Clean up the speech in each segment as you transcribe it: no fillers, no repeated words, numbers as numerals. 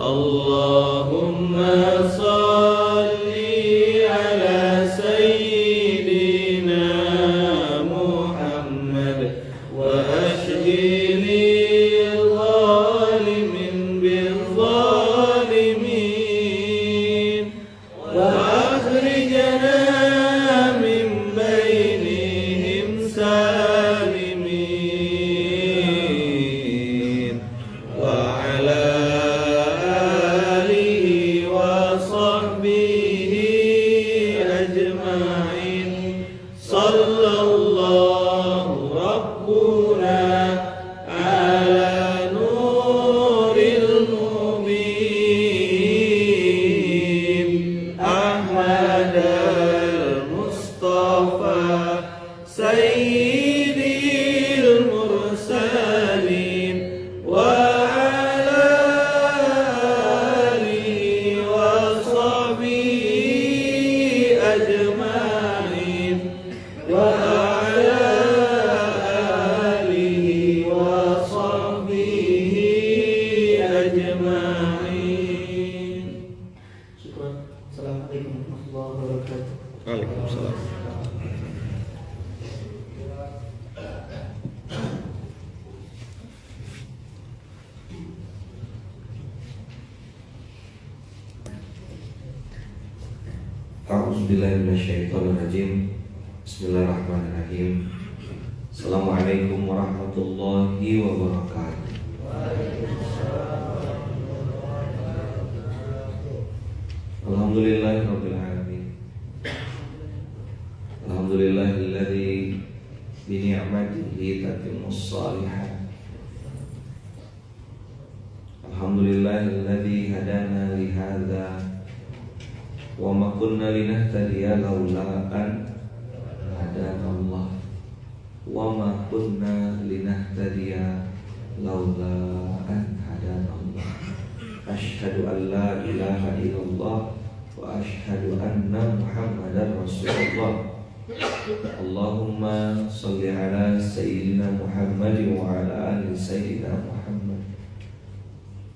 Allahumma salli ala sayyidina Muhammad wa ashghili zalimin bil zalimin wa akhrijna min bainihim salimin wa ala alihi wa sahbihi ajma'in sallallahu rabbuna ala nuril mubin Ahmad al-Mustafa sayyidil mursalin wa ala alihi wa sahbihi ajma'in wa ala alihi wa sahbihi ajma'in. Syukran. Assalamualaikum warahmatullahi wabarakatuh. Waalaikumsalam. A'udzubillahi minasyaitonirrajim. Bismillahirrahmanirrahim. Assalamualaikum warahmatullahi wabarakatuh. Alhamdulillahirabbil alamin. Alhamdulillahilladzi bi ni'matihi tatimmus shalihat. Alhamdulillahilladzi hadana li hadza wa ma kunna linahtadiya laula an hadana Allah wa ma kunna linahtadiya laula an hadana Allah. Asyhadu an la ilaha illallah wa asyhadu anna Muhammadar Rasulullah. Allahumma shalli ala sayyidina Muhammad wa ala ali sayyidina Muhammad.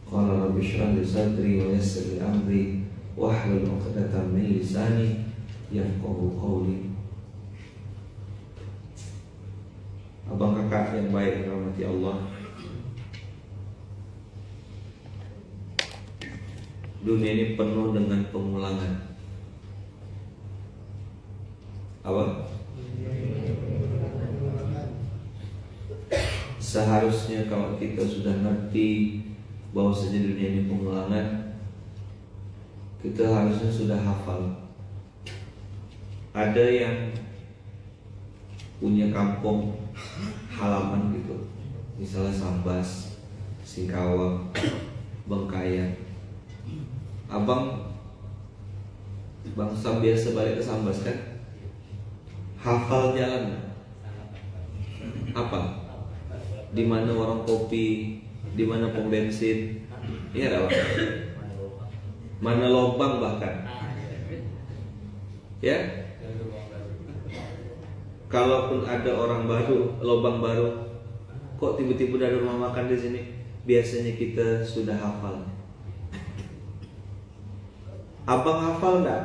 Qala rabbi shrah li sadri wa yassir li amri wahlul 'uqdatam min lisani yafqahu qawli. Abang kakak yang baik rahmati Allah, dunia ini penuh dengan pengulangan. Apa? Seharusnya kalau kita sudah ngerti bahwa dunia ini pengulangan, kita harusnya sudah hafal. Ada yang punya kampung halaman gitu, misalnya Sambas, Singkawang, Bengkayang. Abang bangsa biasa balik ke Sambas kan? Hafal jalan apa? Di mana warung kopi, di mana pom bensin, iya ada apa? Mana lubang bahkan, ya. Kalaupun ada orang baru, lubang baru, kok tiba-tiba ada rumah makan di sini? Biasanya kita sudah hafal. Abang hafal nggak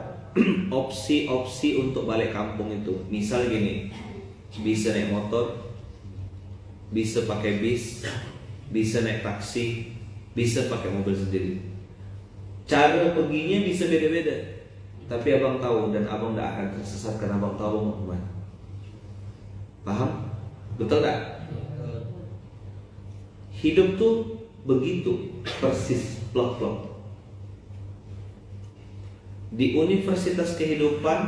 opsi-opsi untuk balik kampung itu? Misal gini, bisa naik motor, bisa pakai bis, bisa naik taksi, bisa pakai mobil sendiri. Cara perginya bisa beda-beda, tapi abang tahu dan abang tidak akan tersesat karena abang tahu mau kemana. Paham? Betul tak? Hidup tuh begitu, persis, plok-plok. Di universitas kehidupan,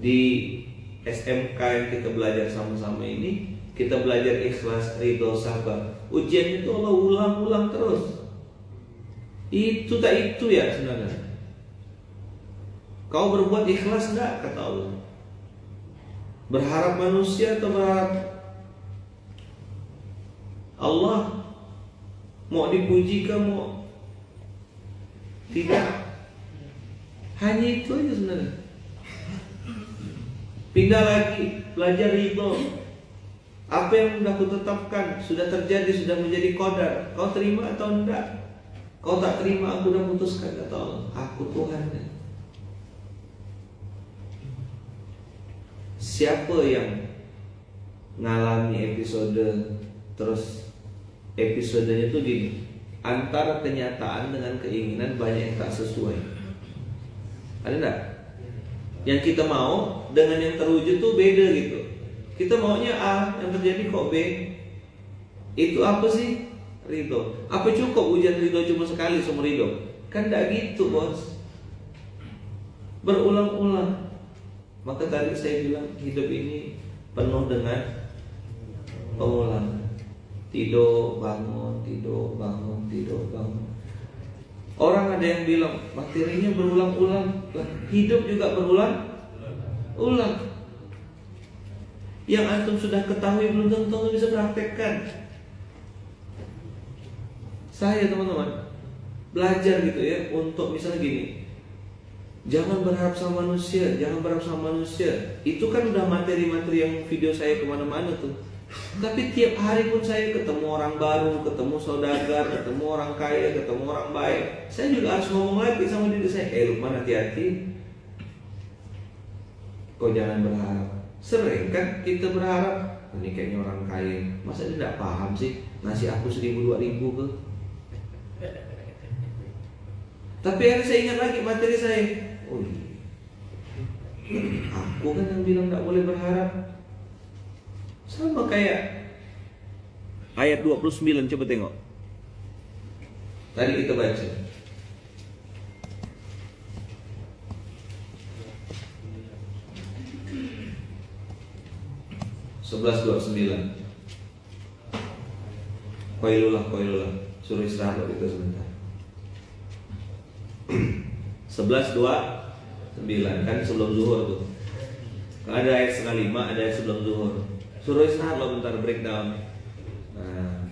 di SMK yang kita belajar sama-sama ini, kita belajar ikhlas, ridho, sabar. Ujian itu Allah ulang-ulang terus. Itu tak itu ya sebenarnya. Kau berbuat ikhlas enggak kata Allah? Berharap manusia atau berharap Allah? Mau dipuji ke mau tidak? Hanya itu aja sebenarnya. Pindah lagi, belajar ridho. Apa yang sudah kutetapkan sudah terjadi, sudah menjadi qadar. Kau terima atau enggak? Kau tak terima, aku sudah putuskan, kata Allah. Aku Tuhannya. Siapa yang ngalami episode terus episodenya tuh gini, antara kenyataan dengan keinginan banyak yang tak sesuai. Ada enggak? Yang kita mau dengan yang terwujud tuh beda gitu. Kita maunya A, yang terjadi kok B. Itu apa sih? Ridho. Apa cukup ujian ridho cuma sekali seumur hidup? Kan enggak gitu, bos. Berulang-ulang. Maka tadi saya bilang hidup ini penuh dengan pengulangan. Tidur, bangun, tidur, bangun, tidur, bangun. Orang ada yang bilang materinya berulang-ulang. Hidup juga berulang-ulang. Yang antum sudah ketahui belum tentu bisa praktekkan. Saya teman-teman belajar gitu ya, untuk misalnya gini, jangan berharap sama manusia, jangan berharap sama manusia. Itu kan udah materi-materi yang video saya kemana-mana tuh. Tapi tiap hari pun saya ketemu orang baru, ketemu saudagar, ketemu orang kaya, ketemu orang baik. Saya juga harus ngomong lagi sama diri saya, Lukman hati-hati. Kau jangan berharap. Sering kan kita berharap, ini kayaknya orang kaya, masa dia tidak paham sih ngasih aku 1.000 2.000 ke. Tapi akhirnya saya ingat lagi materi saya. Oh iya, aku kan yang bilang tidak boleh berharap. Sama kayak ayat 29, coba tengok. Tadi kita baca 11:29. Qailulah, suruh istirahat loh itu sebentar. 11:29 kan sebelum zuhur tuh. Ada ayat 4:30, ada ayat sebelum zuhur. Suruh istirahat loh bentar, breakdown. Nah,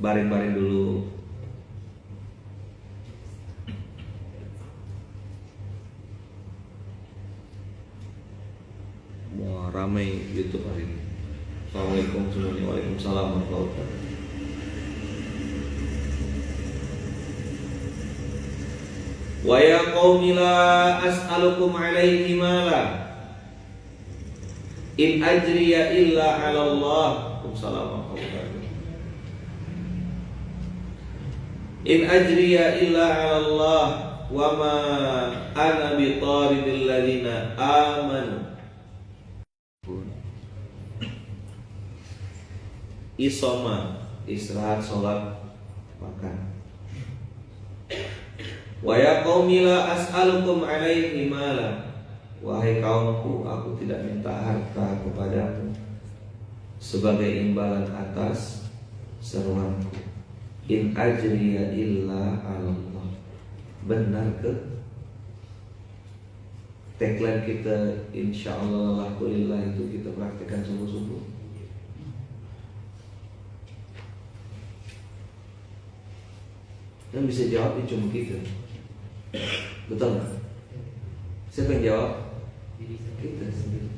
baring-baring dulu. Wah, ramai YouTube hari ini. Assalamualaikum semuanya. Waalaikumsalam warahmatullahi wabarakatuh. Wa ya qaumi la as'alukum alaihi mala in ajriya illa 'ala Allah. Waalaikumsalam warahmatullahi wabarakatuh. In ajriya illa 'ala Allah wa ma ana biqaridil ladina amanu. Isoma, istirahat, sholat, makan. Wa ya qaumi la as'alukum alaihi mala. Wahai kaumku, aku tidak minta harta kepadamu sebagai imbalan atas seruanku. In ajriya illa 'ala Allah. Benar ke? Tagline kita insyaallah alhamdulillah itu kita praktekkan sungguh-sungguh. Yang bisa jawab ini cuma kita. Betul nggak? Siapa yang jawab? Kita sendiri.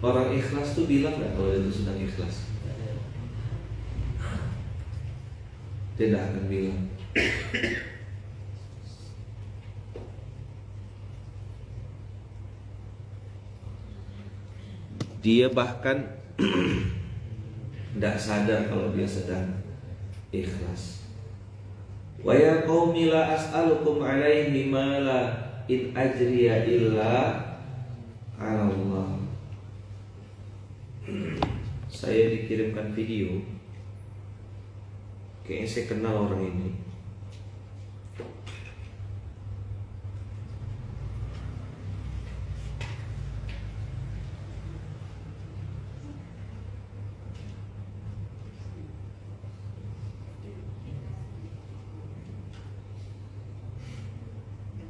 Orang ikhlas tuh bilang nggak kalau itu sedang ikhlas? Tidak akan bilang. Dia bahkan tidak sadar kalau dia sedang ikhlas. Wa ya qaumi la as'alukum alaihi mala in ajriya illa 'ala Allah. Saya dikirimkan video. Kayaknya saya kenal orang ini.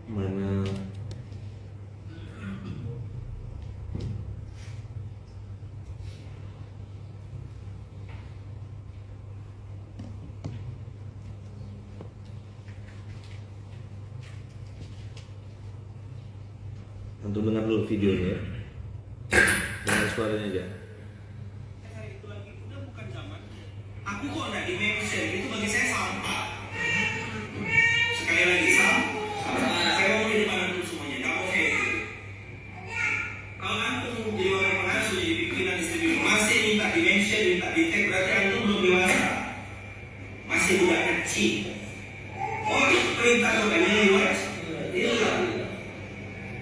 Mana antum dengar dulu videonya ya. suaranya aja. Itu lagi udah bukan zaman. Aku kok nggak dimention itu bagi saya sampah. Sekali lagi sampah. Saya mau di depan antum semuanya. Nggak mau kayak gitu. Kalau antum di orang pengasuh jadi pimpinan istri masih minta dimension, minta detect, berarti antum belum dewasa. Masih budak kecil. Oh, perintah bukannya lewat. Iya.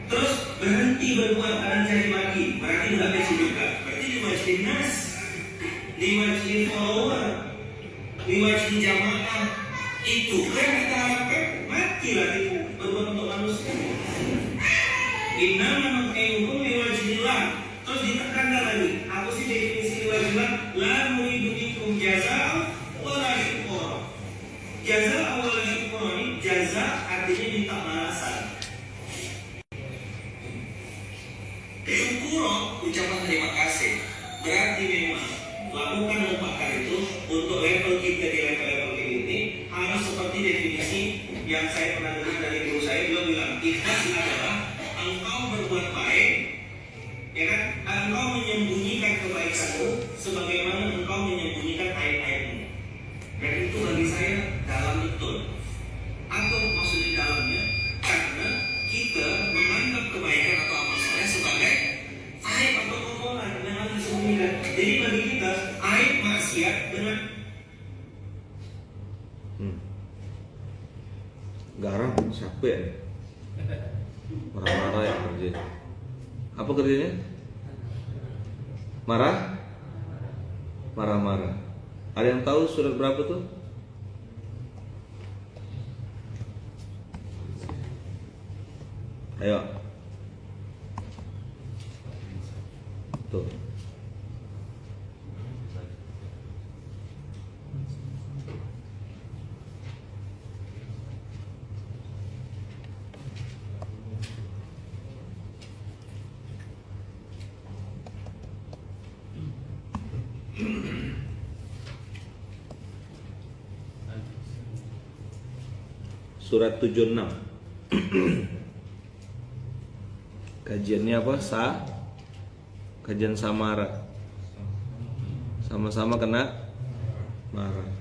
Terus berhenti berbuat dan cari maki, berarti budak kecil juga. Berarti di masjid nas, di masjid follower, di masjid jamaah itu kan kita harapkan mati lagi berbuat untuk manusia. Innama nut'imukum liwajhillah. Terus ditekankan lagi. Apa sih definisi liwajhillah? La nuridu minkum jazaa wala syukura. Jazaa wala syukura ini jazaa artinya minta balasan. Syukura ucapan terima kasih. Berarti memang lakukan lupakan itu untuk level kita di level-level ini harus seperti definisi yang saya pernah dengar dari guru saya. Dia bilang ikhlas adalah engkau berbuat baik, ya kan? Engkau menyembunyikan kebaikanmu sebagaimana engkau menyembunyikan aib-aibmu. Dan itu bagi saya dalam betul. Apa maksudnya dalamnya? Karena kita menganggap kebaikan atau amal soleh sebagai aib atau kekurangan yang harus disembunyikan. Jadi bagi kita aib maksiat dengan Garang capek nih. Marah-marah ya kerjanya. Apa kerjanya? Marah? Marah-marah. Ada yang tahu surat berapa tuh? Ayo. Tuh. Surat 76. Kajiannya apa? Kajian samara. Sama-sama kena marah.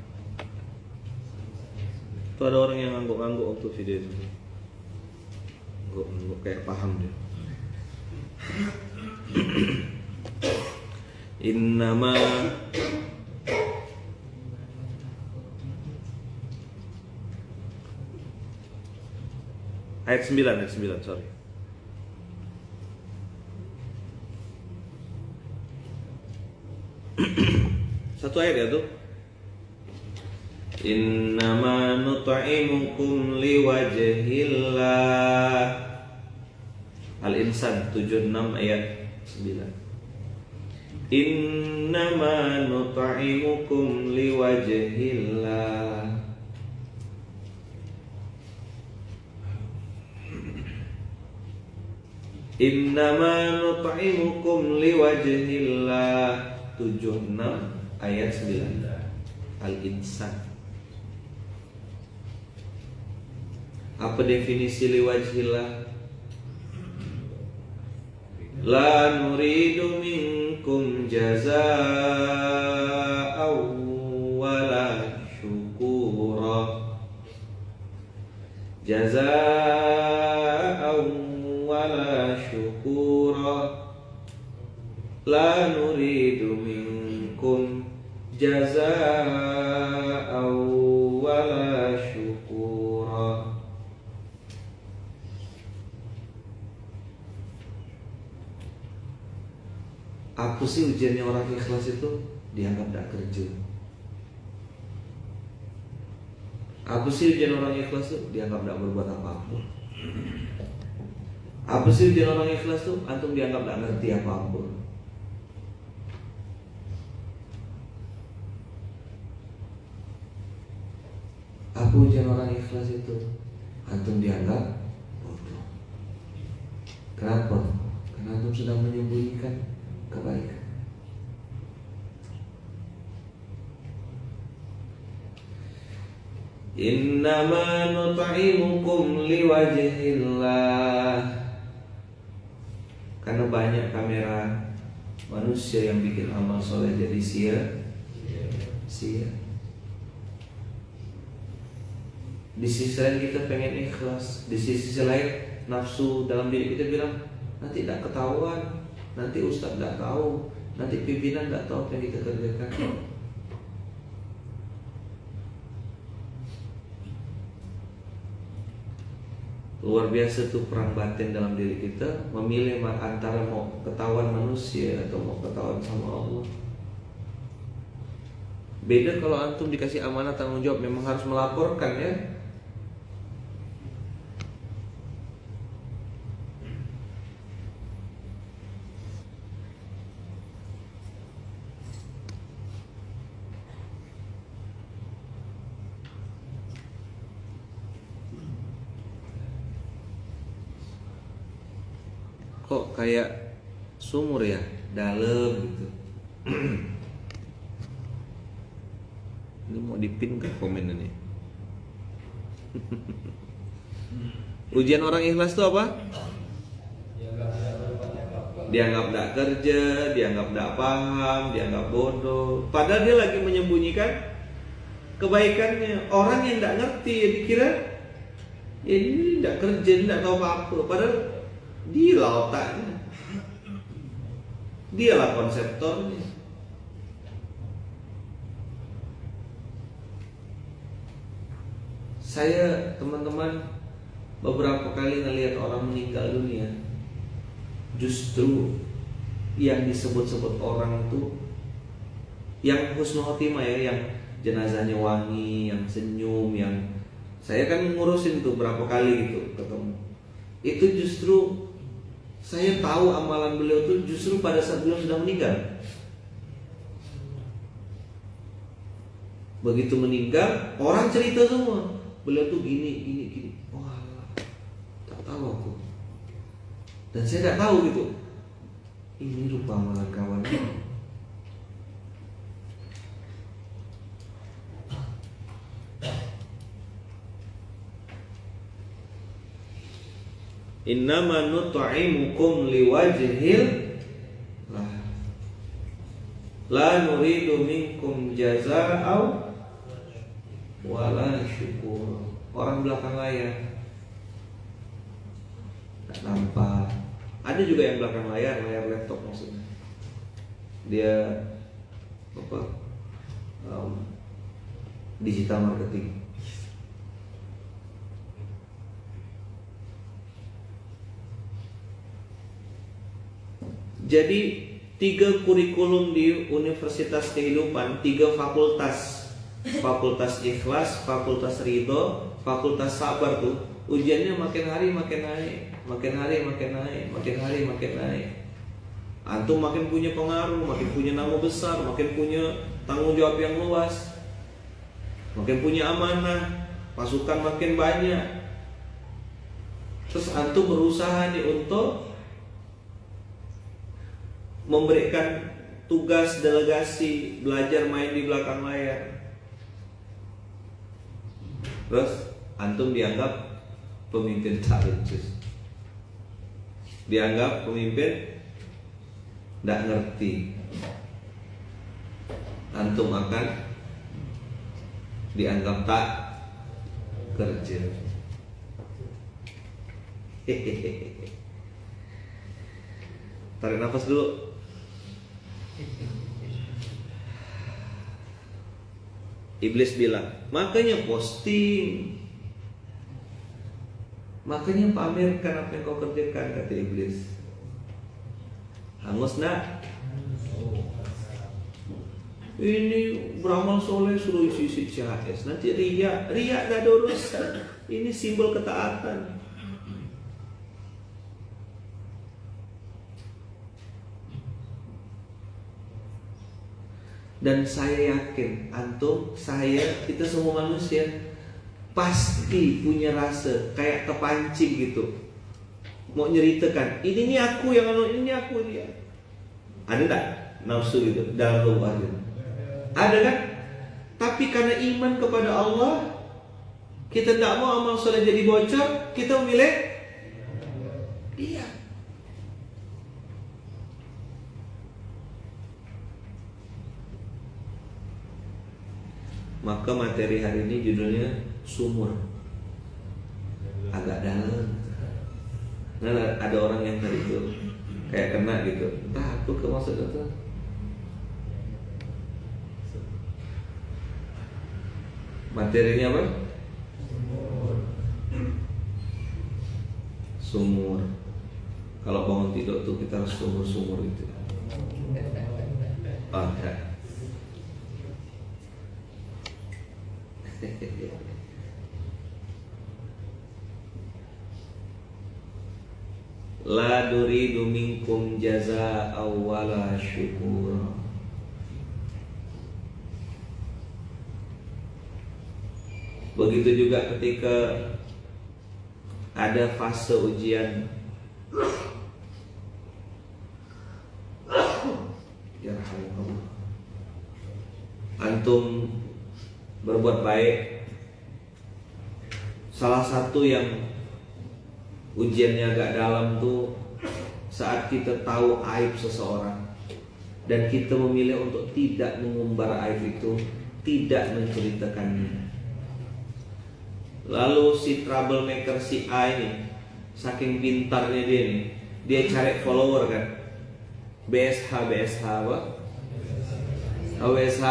Itu ada orang yang ngangguk-ngangguk waktu video itu. Ngangguk kayak paham dia. Innama ayat 9, sorry. Satu ayat ya tuh. Innama nut'imukum liwajhillah. Al-Insan 76 ayat 9. Innama nut'imukum liwajhillah. Innama nut'imukum liwajhillah. 76 ayat 9 Al-Insan. Apa definisi liwajhillah? La nuridu minkum jazaa'aw wala syukura. Jazaa'aw wala syukura. La nuridu minkum jazaa'aw wala syukura. Apa sih ujiannya orang ikhlas itu? Dianggap tidak kerja. Apa sih ujian orang ikhlas itu? Dianggap tidak berbuat apa-apa. Apa sih ujian orang ikhlas itu? Antum dianggap tidak ngerti apa-apa. Apa ujian orang ikhlas itu? Antum dianggap bodoh. Kenapa? Karena antum sedang menyembunyikan kebaikan. Innama nut'imukum liwajhillah. Karena banyak kamera manusia yang bikin amal soleh jadi sia-sia. Di sisi lain kita pengen ikhlas, di sisi lain nafsu dalam diri kita bilang nanti tidak ketahuan, nanti ustaz tidak tahu, nanti pimpinan tidak tahu apa yang kita kerjakan. Luar biasa tuh perang batin dalam diri kita, memilih antara mau ketahuan manusia atau mau ketahuan sama Allah. Beda kalau antum dikasih amanah tanggung jawab, memang harus melaporkan ya. Kok kayak sumur ya, dalam gitu. Ini mau dipin ke komen ini. Ujian orang ikhlas itu apa? Dianggap tidak kerja, dianggap tidak paham, dianggap bodoh. Padahal dia lagi menyembunyikan kebaikannya. Orang yang tidak ngerti dikira ini tidak kerja, tidak tahu apa-apa. Padahal dia lah otaknya, dia lah konseptornya. Saya teman-teman beberapa kali ngelihat orang meninggal dunia, justru yang disebut-sebut orang itu yang husnul khotimah ya, yang jenazahnya wangi, yang senyum, yang saya kan ngurusin tuh berapa kali gitu ketemu. Itu justru saya tahu amalan beliau tuh justru pada saat beliau sudah meninggal. Begitu meninggal, orang cerita semua, beliau tuh gini. Wah, tak tahu aku. Dan saya tak tahu gitu. Ini rupa amalan kawan. Innama nut'imukum liwajhil la nuridu minkum jazaa'aw wala syukur. Orang belakang layar tak nampak. Ada juga yang belakang layar laptop maksudnya. Dia digital marketing. Jadi 3 kurikulum di Universitas Kehidupan, 3 fakultas. Fakultas ikhlas, fakultas ridho, fakultas sabar tuh ujiannya makin hari makin naik, makin hari makin naik, makin hari makin naik. Antum makin punya pengaruh, makin punya nama besar, makin punya tanggung jawab yang luas, makin punya amanah, pasukan makin banyak. Terus antum berusaha nih untuk memberikan tugas delegasi, belajar main di belakang layar. Terus antum dianggap pemimpin talentus, dianggap pemimpin tidak ngerti. Antum akan dianggap tak kerja. Tarik nafas dulu. Iblis bilang, makanya posting, makanya pamerkan apa yang kau kerjakan, kata iblis. Hangus nak? Ini beramal soleh suruh isi CHS, nanti riak gak ada urusan. Ini simbol ketaatan. Dan saya yakin antum, saya, kita semua manusia pasti punya rasa kayak kepancing gitu, mau nyeritakan ini aku yang ini aku dia. Ada tak nafsu gitu dalam lubang gitu? Ada kan? Tapi karena iman kepada Allah, kita tidak mau amal soleh jadi bocor, kita memilih dia. Maka materi hari ini judulnya sumur. Agak dalam. Nah, ada orang yang tadi itu kayak kena gitu. Entah apa ke maksudnya tuh. Materinya apa? Sumur. Kalau bangun tidur tuh kita harus sumur-sumur gitu. Oh, ya. La nuridu minkum jazaa'an wala syukura. Begitu juga ketika ada fase ujian. Ya Allah. Antum berbuat baik. Salah satu yang ujiannya agak dalam tuh saat kita tahu aib seseorang dan kita memilih untuk tidak mengumbar aib itu, tidak menceritakannya. Lalu si troublemaker si A ini, saking pintarnya dia nih, dia cari follower kan. BSH apa? OSH.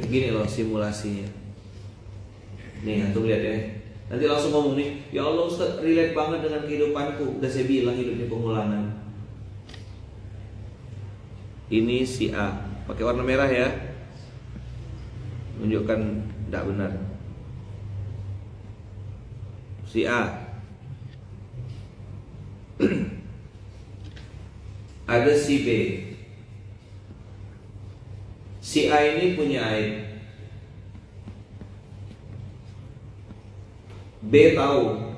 Gini loh simulasinya. Nih antum lihat ya. Nanti langsung ngomong nih, ya Allah Ustaz, relate banget dengan kehidupanku. Udah saya bilang hidupnya pengulangan. Ini si A, pakai warna merah ya. Menunjukkan tidak benar. Si A. Ada si B. Si A ini punya aib. B tahu.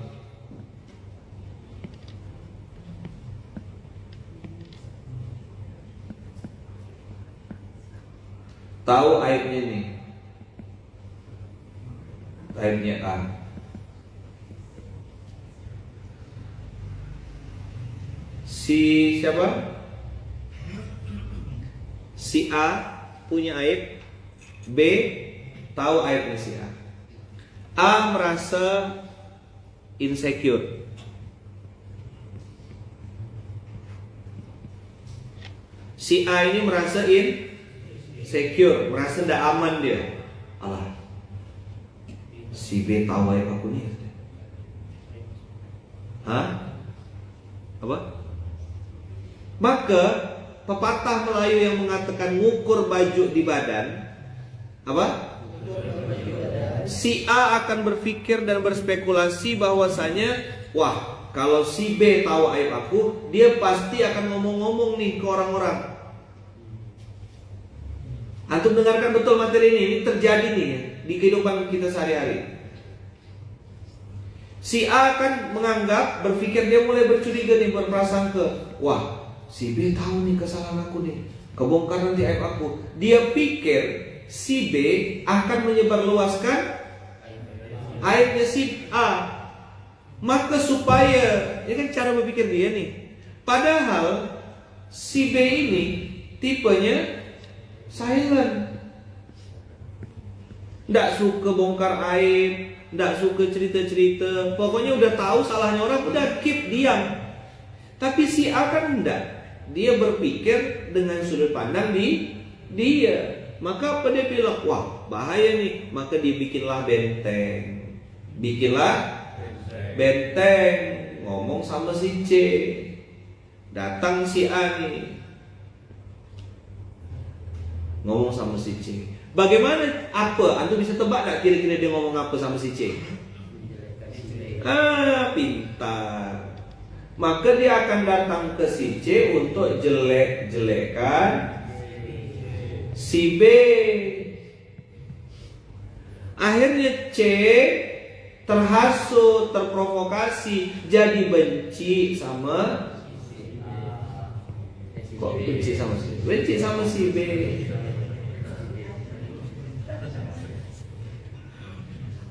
Tahu aibnya nih. Aibnya A. Si siapa? Si A punya aib. B tahu aibnya si A. A merasa insecure. Si A ini merasa insecure, merasa tidak aman dia. Alah, si B tahu aib aku nih. Hah? Apa? Maka pepatah Melayu yang mengatakan ngukur baju di badan, apa? Si A akan berpikir dan berspekulasi bahwasanya, wah, kalau si B tahu aib aku, dia pasti akan ngomong-ngomong nih ke orang-orang. Antum dengarkan betul materi ini terjadi nih di kehidupan kita sehari-hari. Si A akan menganggap, berpikir, dia mulai bercuriga nih, berprasangka, wah, si B tahu nih kesalahan aku nih, kebongkar nanti aib aku. Dia pikir si B akan menyebarluaskan aibnya si A. Maka supaya, ini kan cara berpikir dia nih. Padahal si B ini tipenya silent, nggak suka bongkar aib, nggak suka cerita-cerita. Pokoknya udah tahu salahnya orang, udah keep diam. Tapi si A kan enggak. Dia berpikir dengan sudut pandang dia. Maka apa dia bilang? Wah, bahaya nih. Maka dia bikinlah benteng. Ngomong sama si C. Datang si A nih, ngomong sama si C. Bagaimana? Apa? Antum bisa tebak gak kira-kira dia ngomong apa sama si C? Pintar. Maka dia akan datang ke si C untuk jelek-jelekan si B. Akhirnya C terhasut, terprovokasi, jadi benci sama benci sama si B.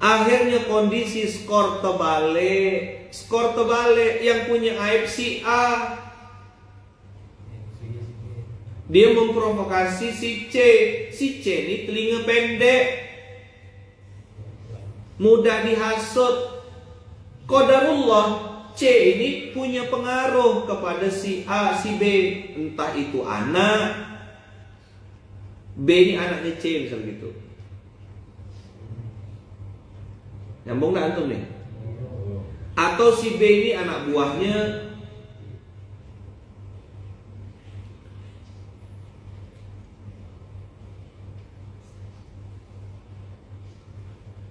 Akhirnya kondisi skor terbalik yang punya aib si A. Dia memprovokasi si C. Si C ini telinga pendek, mudah dihasut. Qadarullah, C ini punya pengaruh kepada si A, si B. Entah itu anak, B ini anaknya C misal gitu. Nyambung gak antum nih? Atau si B ini anak buahnya.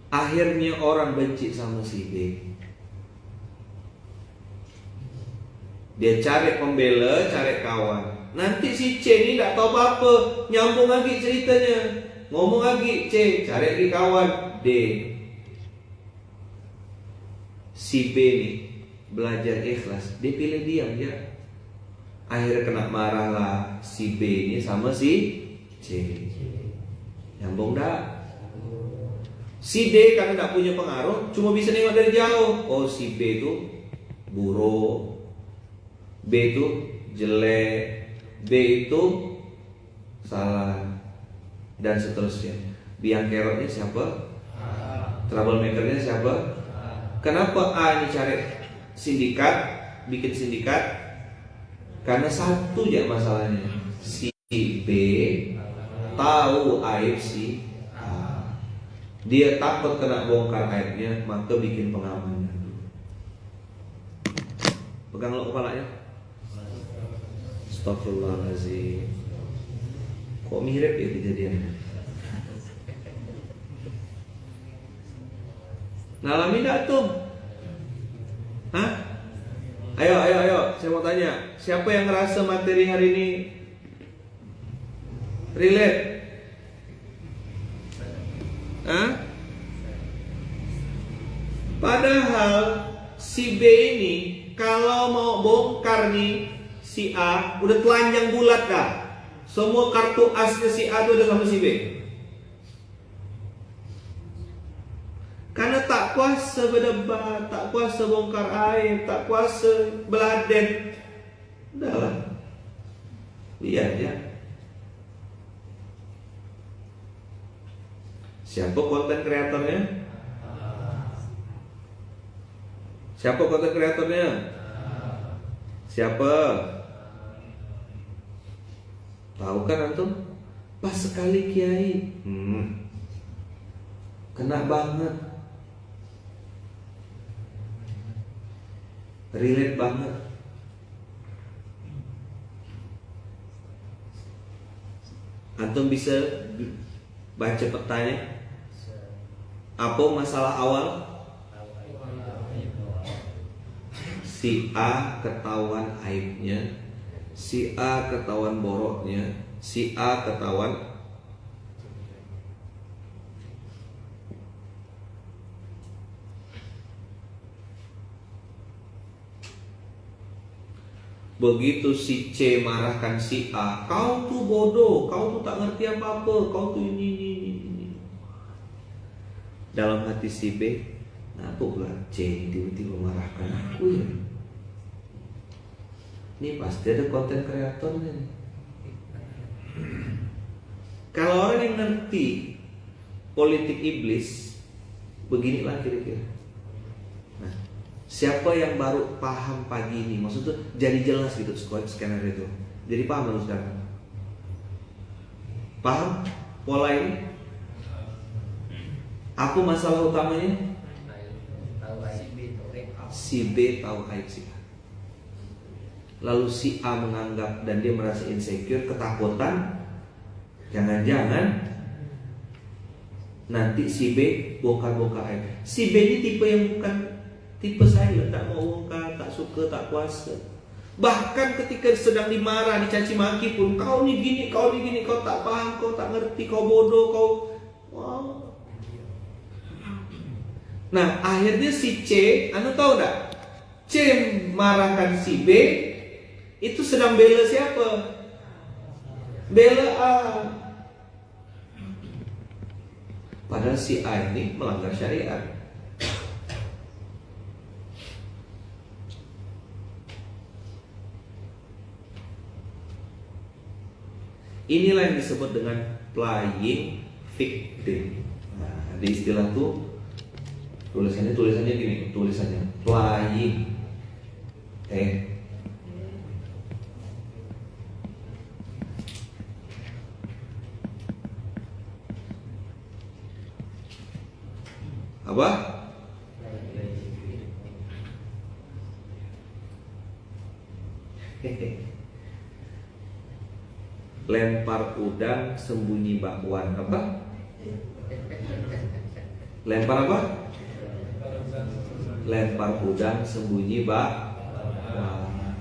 Akhirnya orang benci sama si B. Dia cari pembela, cari kawan. Nanti si C ini tidak tahu apa-apa. Nyambung lagi ceritanya. Ngomong lagi C, cari lagi kawan D. Si B ini belajar ikhlas. Dia pilih diam ya. Akhirnya kena marah lah si B ini sama si C. Nyambung dah. Si D karena tidak punya pengaruh, cuma bisa nengok dari jauh. Oh, si B itu buruk, B itu jelek, B itu salah, dan seterusnya. Biang keroknya siapa? Troublemakernya siapa? Kenapa A ini cari sindikat, bikin sindikat? Karena satu aja masalahnya. Si B tahu aib si A. Dia takut kena bongkar aibnya, maka bikin pengamanan dulu. Pegang lo kepalanya. Astagfirullahaladzim. Kok mirip ya kejadiannya? Ngalamin gak tuh? Hah? Ayo, saya mau tanya. Siapa yang ngerasa materi hari ini relate? Hah? Padahal si B ini kalau mau bongkar nih si A udah telanjang bulat dah. Semua kartu asnya si A itu udah sama si B. Karena tak kuasa berdebat, tak kuasa bongkar aib, tak kuasa beladen. Udahlah, lihat ya. Siapa konten kreatornya? Siapa konten kreatornya? Siapa? Tahu kan antum? Pas sekali kiai. Kena banget. Relate banget. Antum bisa baca petanya. Apa masalah awal? Si A ketahuan aibnya, si A ketahuan boroknya, si A ketahuan begitu si C marahkan si A, kau tuh bodoh, kau tuh tak ngerti apa-apa, kau tuh ini. Dalam hati si B, kenapa pula C tiba-tiba marahkan aku ya? Ini pasti ada konten kreatornya nih. Kalau orang yang ngerti politik iblis, beginilah kira-kira. Nah, siapa yang baru paham pagi ini, maksudnya jadi jelas gitu skenario itu. Jadi paham harus sekarang. Paham pola ini? Apa masalah utamanya? Si B tahu aib si A. Lalu si A menganggap dan dia merasa insecure, ketakutan. Jangan-jangan nanti si B bongkar-bongkar aib. Si B ini tipe yang bukan tipe silent, tak mau bongkar, tak suka, tak kuasa. Bahkan ketika sedang dimarah, dicaci maki pun, kau ni gini, kau ni gini, kau tak paham, kau tak ngerti, kau bodoh, kau wow. Nah, akhirnya si C, anu tahu tak? C marahkan si B, itu sedang bela siapa? Bela A. Padahal si A ini melanggar syariat. Inilah yang disebut dengan playing victim. Nah, di istilah tuh tulisannya gini, tulisannya playing. Apa? Lempar udang sembunyi bakwan. Apa? Lempar apa? Lempar udang sembunyi bakwan.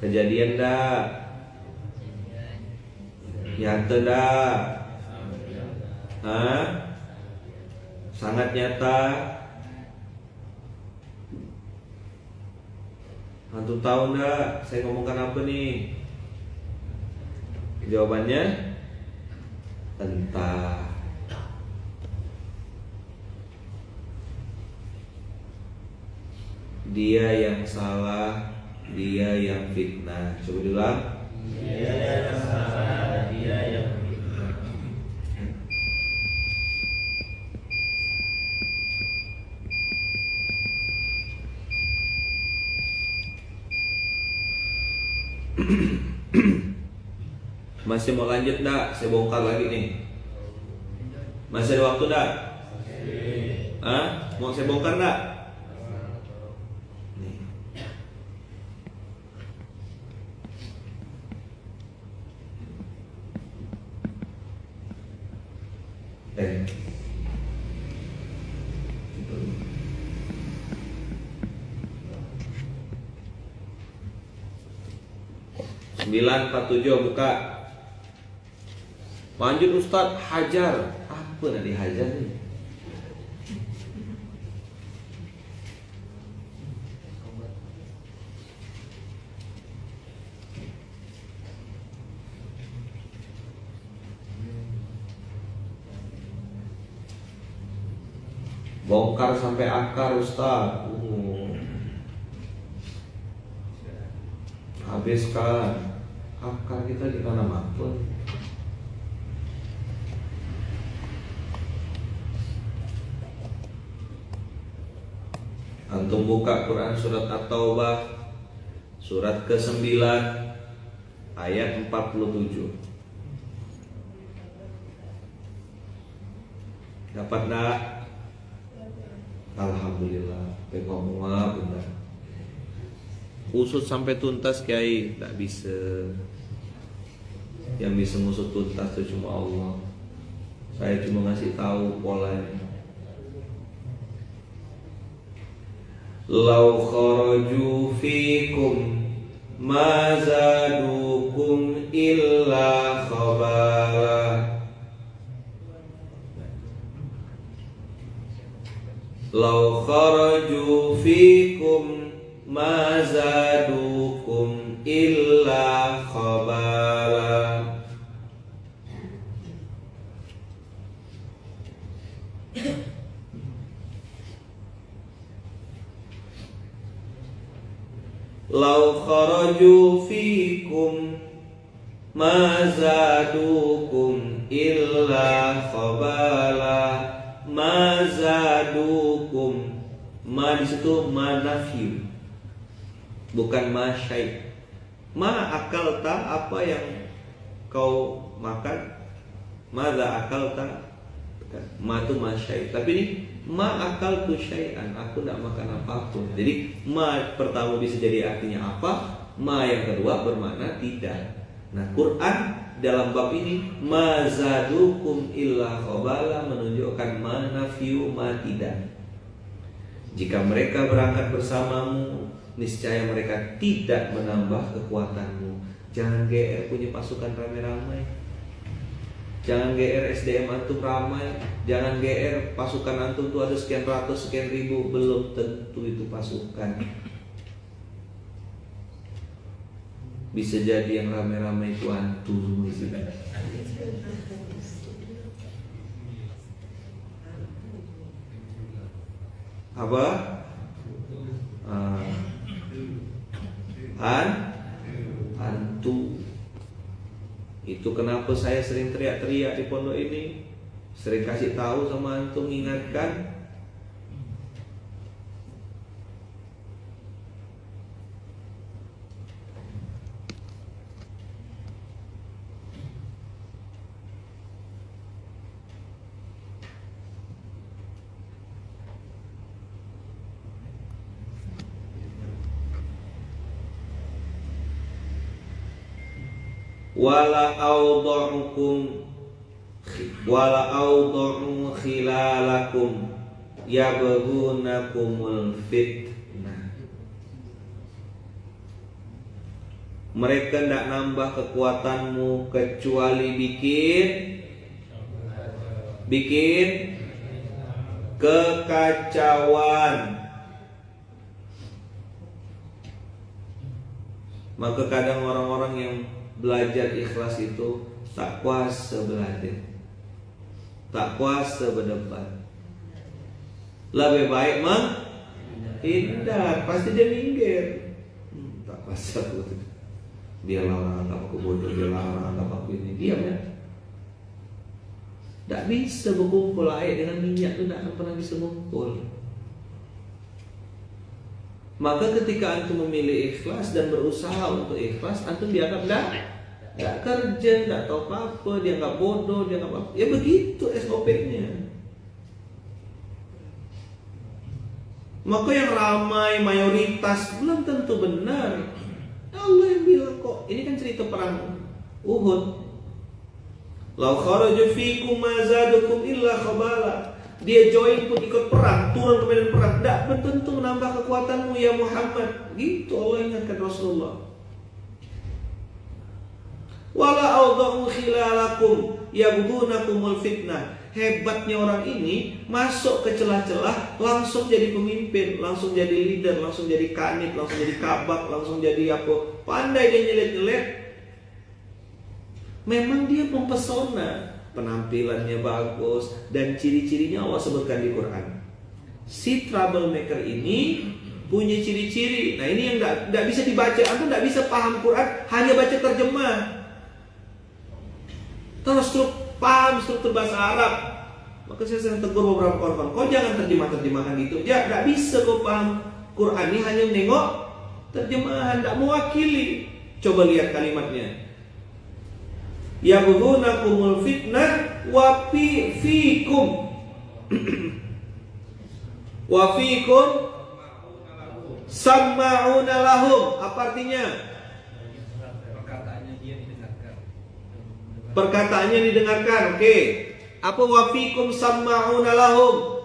Kejadian dah? Nyata dah? Sangat nyata. Antum tahu enggak saya ngomongkan apa nih? Jawabannya entah. Dia yang salah, dia yang fitnah. Coba bilang. Dia yang salah, dia yang fitnah. Masih mau lanjut enggak? Saya bongkar lagi nih. Masih ada waktu enggak? Mau saya bongkar enggak? Nih. 947 buka. Lanjut Ustaz, hajar. Apa nanti hajar nih? Bongkar sampai akar Ustaz. Habiskan. Akar kita di tanam apa? Antum buka Quran surat At-Taubah surat ke-9 ayat 47. Dapat enggak? Alhamdulillah. Pekomwa benar. Usut sampai tuntas Kiai, tak bisa. Yang bisa ngusut tuntas itu cuma Allah. Saya cuma ngasih tahu polanya. Lau kharaju fikum ma zadukum illa khabala. Lau kharaju fikum ma zadukum illa khabala. Lau kharaju fikum ma zadukum illa khabala. Ma zadukum. Ma disitu ma nafyu, bukan ma syai'. Ma akalta, apa yang kau makan. Madza akalta, ma tu ma syai'. Tapi ini ma akal tu syai'an, aku tidak makan apapun. Jadi ma pertama bisa jadi artinya apa, ma yang kedua bermakna tidak. Nah, Quran dalam bab ini ma zadukum illa khabala menunjukkan ma nafyu, ma tidak. Jika mereka berangkat bersamamu, niscaya mereka tidak menambah kekuatanmu. Jangan GR punya pasukan ramai-ramai. Jangan GR SDM antum ramai. Jangan GR pasukan antum tuh ada sekian ratus, sekian ribu. Belum tentu itu pasukan. Bisa jadi yang ramai-ramai itu antum. Apa? antum. Itu kenapa saya sering teriak-teriak di pondok ini, sering kasih tahu sama antum, ingatkan. Wala awda'u khilalakum yabghunakumul fitnah. Mereka tidak nambah kekuatanmu kecuali bikin kekacauan. Maka kadang orang-orang yang belajar ikhlas itu tak kuasa belajar, tak kuasa berdebat. Lebih baik menghindar, pasti dia minggir. Tak kuasa aku. Biarlah orang anggap aku bodoh, biarlah orang anggap aku ini. Diam ya. Tak bisa berkumpul air dengan minyak itu, tak akan pernah bisa mengumpul. Maka ketika antum memilih ikhlas dan berusaha untuk ikhlas, antum dianggap tidak kerja, tidak tahu apa-apa, dianggap bodoh, dianggap apa. Ya begitu SOP-nya. Maka yang ramai, mayoritas belum tentu benar. Allah yang bilang kok. Ini kan cerita perang Uhud. Lau kharaju fikum ma zadukum illa khabala. Dia join pun ikut perang, turun ke medan perang, tidak bertentu menambah kekuatanmu ya Muhammad. Gitu Allah ingatkan Rasulullah. Wala awda'u khilalakum yabghunakumul fitnah. Hebatnya orang ini masuk ke celah-celah, langsung jadi pemimpin, langsung jadi leader, langsung jadi kanit, langsung jadi kabak, langsung jadi apa. Pandai dia nyelet-nyelet. Memang dia mempesona, penampilannya bagus, dan ciri-cirinya Allah sebutkan di Quran. Si troublemaker ini punya ciri-ciri. Nah ini yang tidak bisa dibaca. Antum tidak bisa paham Quran hanya baca terjemah. Terus paham struktur bahasa Arab. Maka saya sering tegur beberapa kawan-kawan, kau jangan terjemah-terjemahan gitu. Ya tidak bisa kau paham Quran ini hanya menengok terjemahan, tidak mewakili. Coba lihat kalimatnya. Yabghunakumul fitnah wa fiikum wa fiikum sama'una lahum. Apa artinya? Perkataannya didengarkan. Oke. Apa wa fiikum sama'una lahum?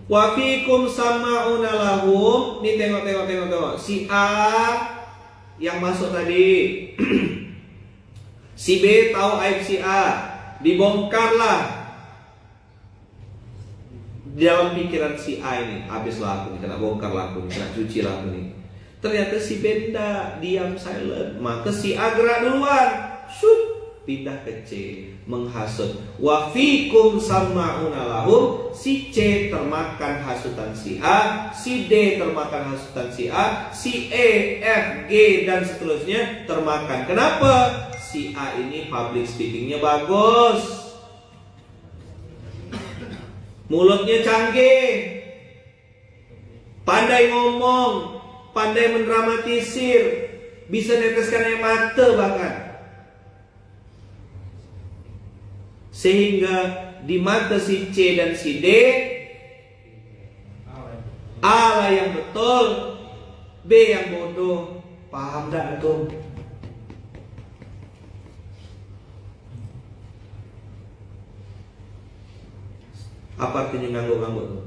Wa fikum sama'una lahum. Nih tengok. Si A yang masuk tadi. Si B tahu aib si A. Dibongkarlah. Di dalam pikiran si A ini, habislah aku nih, kena bongkarlah aku nih, kena cuci lah aku nih. Ternyata si B tidak, diam silent. Maka si A gerak duluan. Shoot. Pindah ke C, menghasut. Wa fikum sama'una lahum. Si C termakan hasutan si A, si D termakan hasutan si A, si E, F, G dan seterusnya termakan. Kenapa? Si A ini public speakingnya bagus, mulutnya canggih, pandai ngomong, pandai mendramatisir, bisa neteskan air mata bahkan. Sehingga di mata si C dan si D, A lah yang betul, B yang bodoh. Paham tak antum? Apa artinya ngangguk-ngangguk?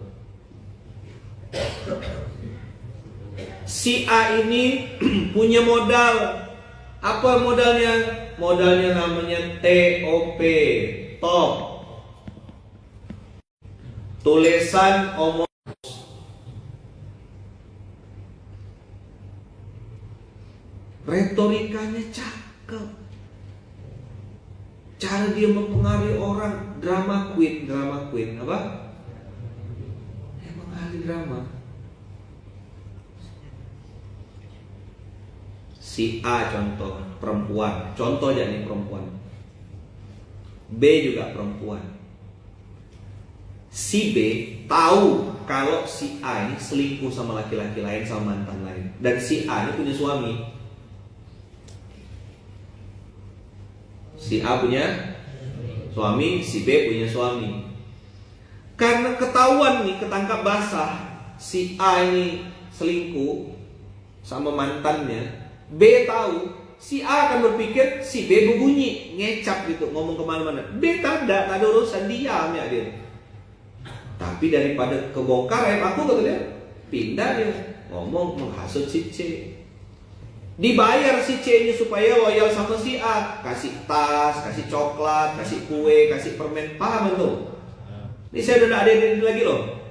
Si A ini punya modal. Apa modalnya? Modalnya namanya TOP, top. Tulisan omong. Retorikanya cakep. Cara dia mempengaruhi orang, drama queen apa? Emang ahli drama. Si A contoh perempuan, contoh aja nih perempuan. B juga perempuan. Si B tahu kalau si A ini selingkuh sama laki-laki lain, sama mantan lain, dan si A ini punya suami. Si A punya suami, si B punya suami. Karena ketahuan nih, ketangkap basah, si A ini selingkuh sama mantannya, B tahu, si A akan berpikir si B berbunyi, ngecap gitu, ngomong kemana-mana. B tak ada urusan, diam ya dia. Tapi daripada kebongkar aku kata dia, pindah dia ngomong menghasut si C. Dibayar si C ini supaya loyal sama si A, kasih tas, kasih coklat, kasih kue, kasih permen, paham tuh? Ini saya udah ada ini lagi loh.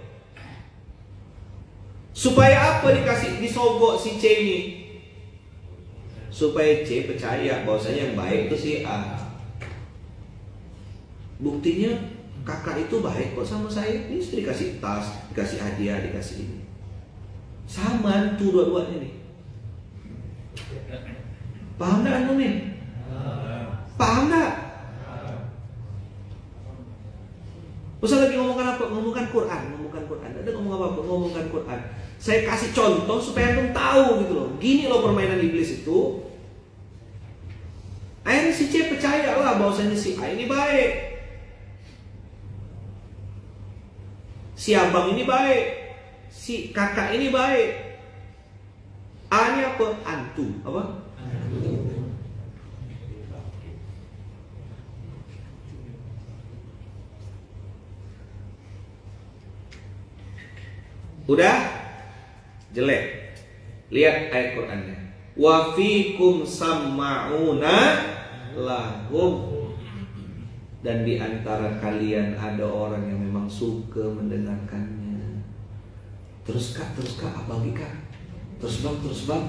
Supaya apa dikasih, disogok si C ini? Supaya C percaya bahwasanya yang baik itu si A. Buktinya kakak itu baik kok sama saya. Ini sudah dikasih tas, dikasih hadiah, dikasih ini. Sama tuh dua-duanya nih. Paham gak anu nih? Paham gak? Ustaz lagi ngomongkan apa? Ngomongkan Quran. Ada ngomong apa? Ngomongkan Quran. Saya kasih contoh supaya antum tahu gitu loh. Gini loh permainan iblis itu. Akhirnya si C percaya lah bahwasanya si A ini baik, si abang ini baik, si kakak ini baik. A-nya apa? Antu. Apa? Udah jelek. Lihat ayat Qur'annya. Wa fikum samma'una lahum. Dan di antara kalian ada orang yang memang suka mendengarkannya. Terus kak, abang kak. Terus bang.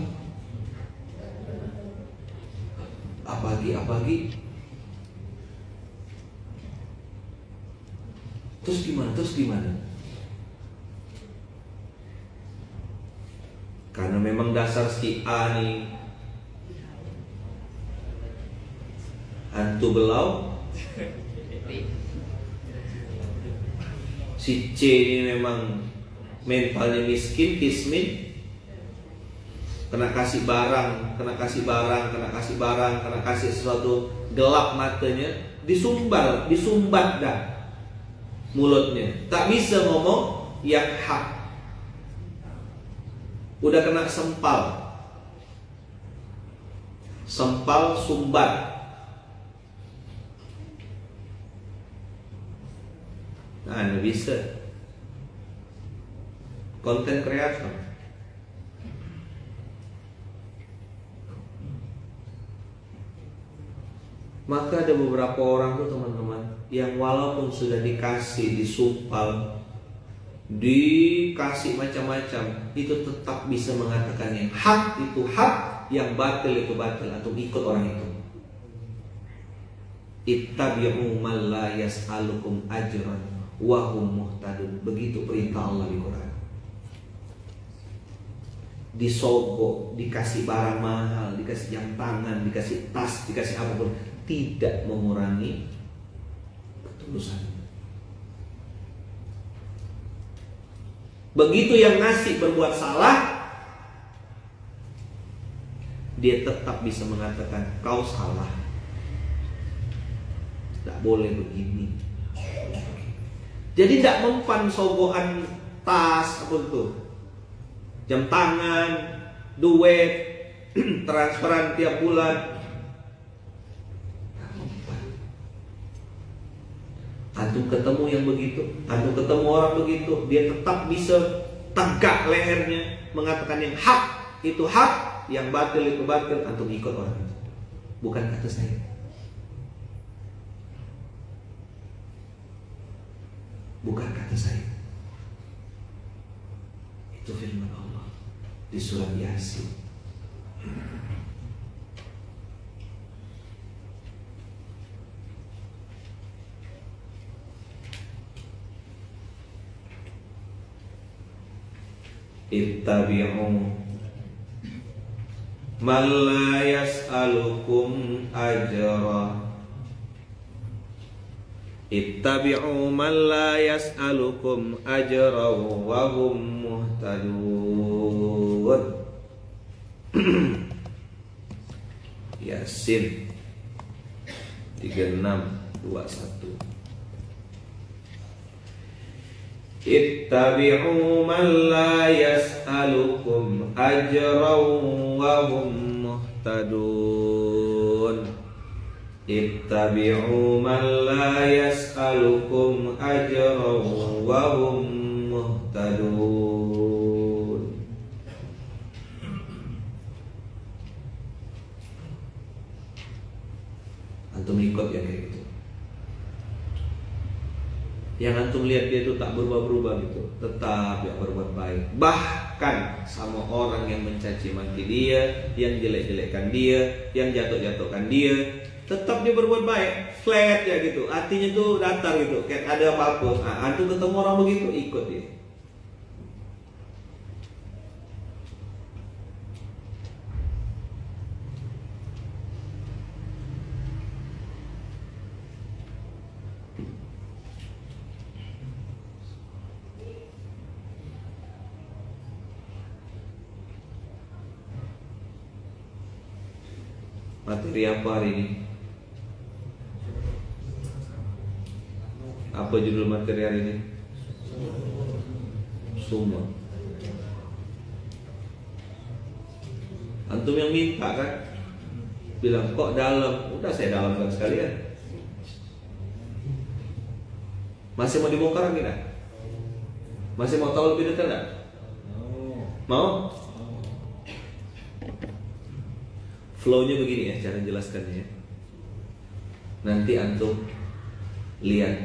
Apalagi. Terus gimana? Karena memang dasar si A nih hantu belau, si C ini memang mentalnya miskin, kismin, kena kasih barang, kena kasih sesuatu, gelap matanya, disumbat dah mulutnya, tak bisa ngomong yang hak. Udah kena sempal sumbat. Nah, nggak bisa. Konten kreator. Maka ada beberapa orang tuh teman-teman yang walaupun sudah dikasih, disumpal, dikasih macam-macam, itu tetap bisa mengatakan yang hak itu hak, yang batil itu batil, atau ikut orang itu. Ittabi'u man la yas'alukum ajran wa hum muhtadun. Begitu perintah Allah di Quran. Disogok, dikasih barang mahal, dikasih jam tangan, dikasih tas, dikasih apapun, tidak mengurangi ketulusan. Begitu yang ngasih berbuat salah, dia tetap bisa mengatakan kau salah, tidak boleh begini. Jadi tidak mempan sogokan tas apa tuh, jam tangan, duit, transferan tiap bulan. Antum ketemu yang begitu, antum ketemu orang begitu, dia tetap bisa tegak lehernya mengatakan yang hak itu hak, yang batil itu batil, antum ikut orang itu. Bukan kata saya. Bukan kata saya. Itu firman Allah di surat Yasin. Ittabi'u man la yas'alukum ajra. Ittabi'u man la yas'alukum ajra wa hum muhtadun. Yasin 36:21. Ittabi'u man la yas'alukum ajran wa hum muhtadun. Ittabi'u man la yas'alukum ajran wa hum muhtadun. Antum ikut ya kayak gitu. Yang antum lihat dia itu tak berubah-berubah gitu, tetap ya berbuat baik. Bahkan sama orang yang mencaci maki dia, yang jelek-jelekkan dia, yang jatuh-jatuhkan dia, tetap dia berbuat baik, flat ya gitu. Artinya tuh datar gitu, kayak ada apa-apa. Nah, antum ketemu orang begitu, ikut dia. Materi apa hari ini? Apa judul materi hari ini? Semua. Antum yang minta kan? Bilang kok dalam? Udah saya dalamkan sekalian. Masih mau dibongkar lagi enggak? Masih mau tahu lebih detail enggak? Mau? Flow-nya begini ya, cara jelaskannya ya. Nanti antum lihat.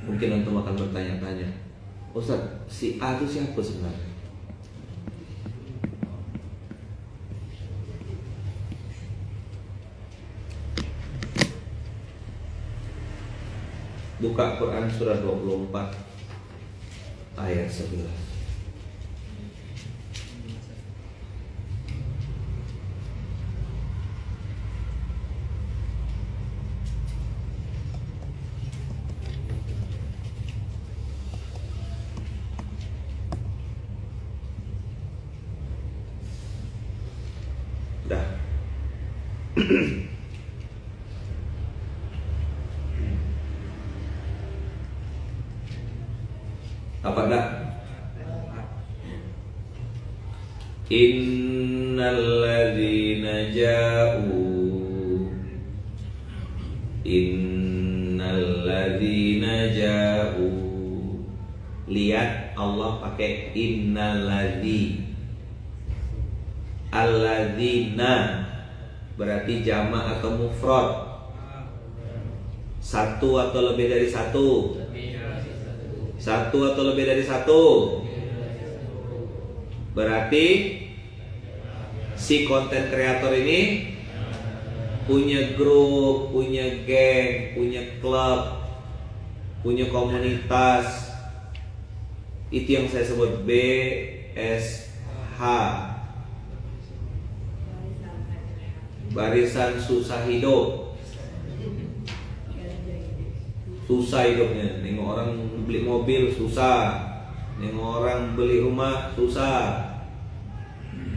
Mungkin antum akan bertanya-tanya, Ustaz, si A itu siapa sebenarnya? Buka Quran surah 24 ayat 11. Apa enggak? Innal ladzina ja'u. Lihat Allah pakai innal ladzi. Alladzina berarti jamak atau mufrad? Satu atau lebih dari satu? Satu atau lebih dari satu? Berarti si konten kreator ini punya grup, punya geng, punya klub, punya komunitas. Itu yang saya sebut BSH, Barisan Susah Hidup. Susah hidupnya, nengok orang beli mobil susah, nengok orang beli rumah susah,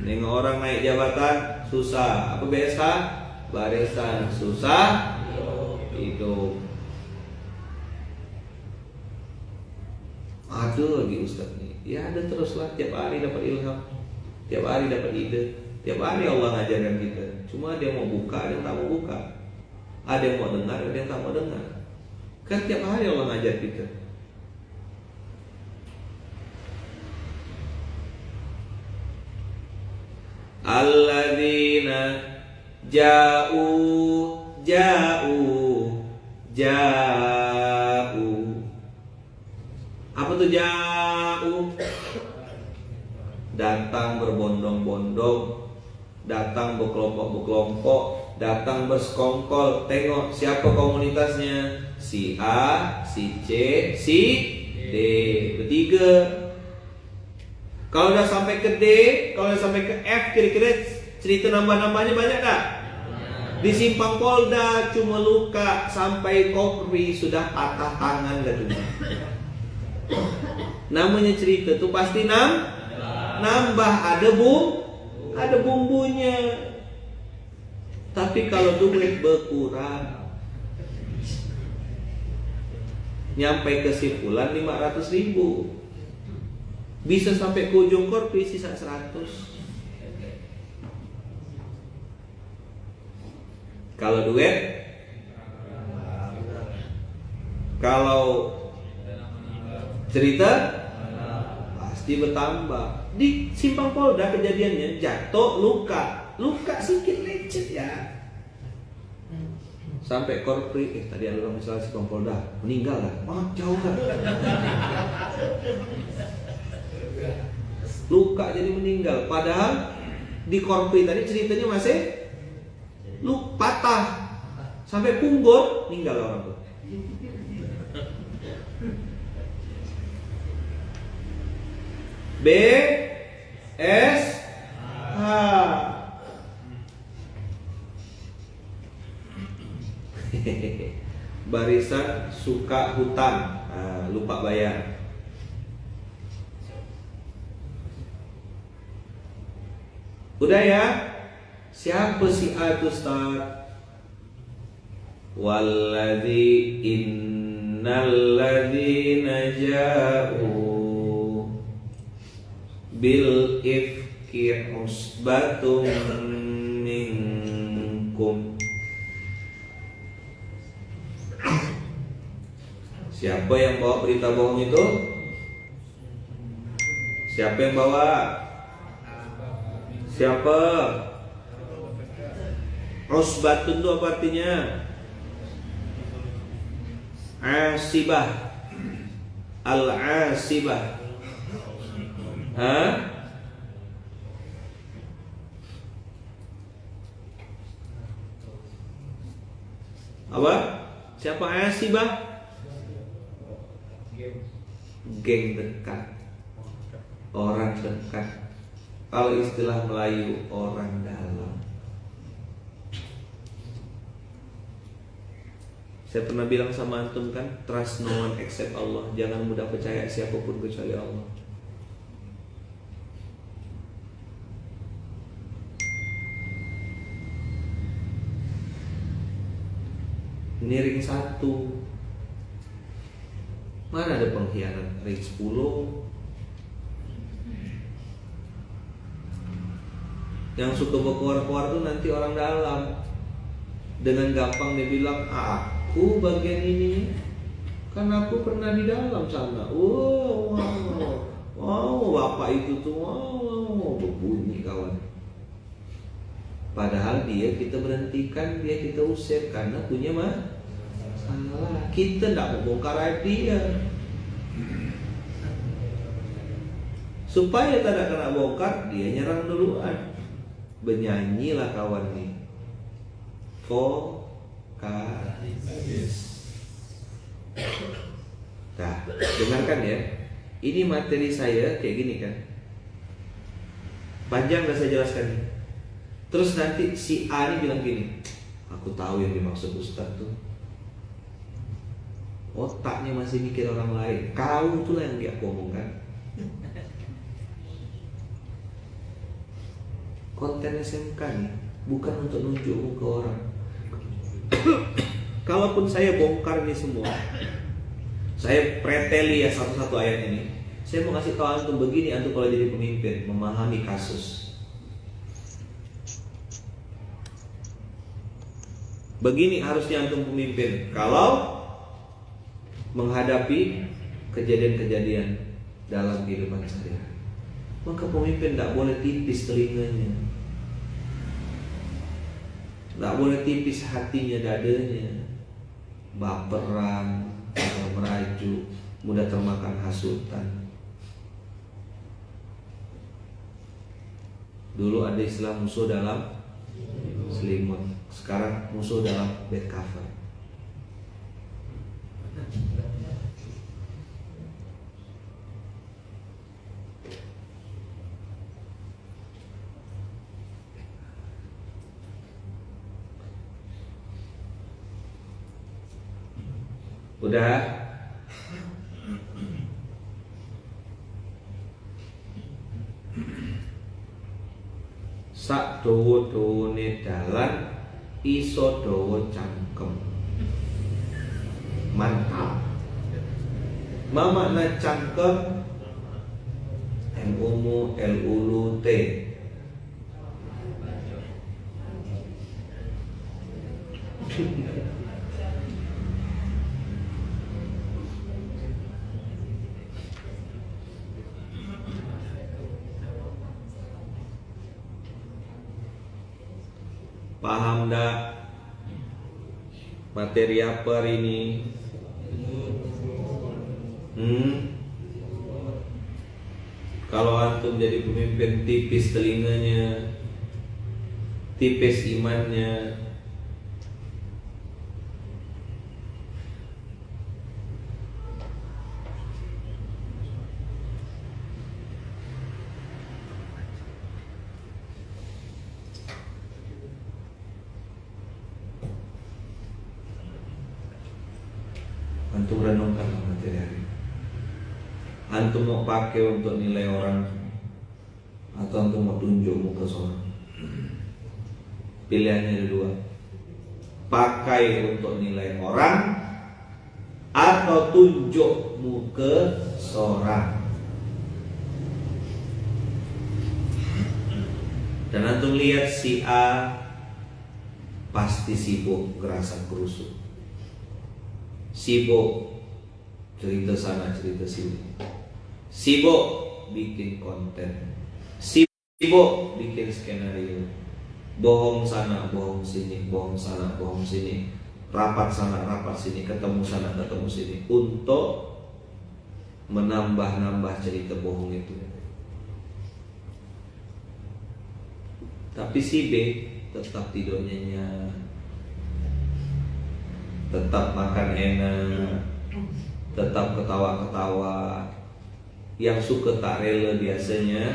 nengok orang naik jabatan susah. Apa BSH? Barisan Susah Hidup. Ada lagi Ustaz nih, ya ada teruslah, tiap hari dapat ilham, tiap hari dapat ide, tiap hari Allah ngajarkan kita. Cuma ada yang mau buka, ada yang tak mau buka, ada yang mau dengar, ada yang tak mau dengar. Kan tiap hari Allah ngajar kita. Alladzina ja'u. Apa tuh ja'u? Datang berbondong-bondong, datang berkelompok-berkelompok, datang bersekongkol. Tengok siapa komunitasnya? Si A, si C, si D. Bertiga. Kalau udah sampai ke D, kalau udah sampai ke F, kira-kira cerita nambah-nambahnya banyak tak? Di Simpang Polda cuma luka sampai kopri sudah patah tangan katanya. Namanya cerita tuh pasti nambah, ada bumbunya. Tapi kalau duit berkurang, nyampe kesimpulan 500.000, bisa sampai ke ujung korpi sisa 100. Kalau duit, kalau cerita pasti bertambah. Di Simpang Polda kejadiannya jatuh luka sedikit lecet ya. Sampai korpri, tadi ada orang misalnya Simpang Polda meninggal kan? Wah jauh kan? Luka jadi meninggal. Padahal di korpri tadi ceritanya masih patah sampai punggur, meninggal orang tuh. B S H. Barisan suka hutang, lupa bayar. Udah ya. Siapa si A itu Ustaz? Walladzi innal ladzina ja'u bil ifki usbatum minkum. Siapa yang bawa berita bohong itu? Siapa yang bawa? Siapa? Usbatun itu apa artinya? Asibah. Al-asibah. Hah? Apa? Siapa asibah? Geng dekat. Orang dekat. Kalau istilah Melayu, orang dalam. Saya pernah bilang sama antum kan, trust no one except Allah. Jangan mudah percaya siapapun kecuali Allah. Ini ring 1. Mana ada pengkhianat? Ring 10. Yang suka berkuar-kuar tuh nanti orang dalam. Dengan gampang dia bilang, aku bagian ini kan aku pernah di dalam sana. Wow, bapak itu tuh wow, berbunyi kawan. Padahal dia kita berhentikan, dia kita usir karena punya masalah. Kita tidak mau bongkar aib dia. Supaya tidak kena bongkar, dia nyerang duluan. Bernyanyilah kawan nih. Nah, dengarkan ya. Ini materi saya kayak gini kan. Panjang gak saya jelaskan nih. Terus nanti si A ini bilang gini, aku tahu yang dimaksud Ustaz tuh. Otaknya masih mikir orang lain. Kau itulah yang dia omongkan. Konten SMK nih bukan untuk nunjuk ke orang. Kalaupun saya bongkar ini semua, saya preteli ya satu-satu ayat ini. Saya mau kasih tahu antum begini, antum kalau jadi pemimpin memahami kasus. Begini harusnya antum pemimpin kalau menghadapi kejadian-kejadian dalam kehidupan sehari-hari. Maka pemimpin tidak boleh tipis telinganya, tidak boleh tipis hatinya, dadanya, baperan, merajuk, mudah termakan hasutan. Dulu ada istilah musuh dalam selimut, sekarang musuh dalam bed cover. Udah? Sak dawa-dawane dalan iso dawa cangkem. Mantap. Ma makna cangkem? M-U-M-U L-U-L-U-T. Paham dak materi apa hari ini? Kalau antum jadi pemimpin tipis telinganya, tipis imannya, antum renungkan materi hari ini. Antum mau pakai untuk nilai orang atau antum mau tunjuk muka seorang? Pilihannya ada dua. Pakai untuk nilai orang atau tunjuk muka seorang. Dan antum lihat si A pasti sibuk gerasa gerusuk, sibuk cerita sana cerita sini, sibuk bikin konten, sibuk bikin skenario, bohong sana bohong sini, bohong sana bohong sini, rapat sana rapat sini, ketemu sana ketemu sini, untuk menambah-nambah cerita bohong itu. Tapi si B tetap tidur nyenyak, tetap makan enak, tetap ketawa-ketawa. Yang suka tak rela biasanya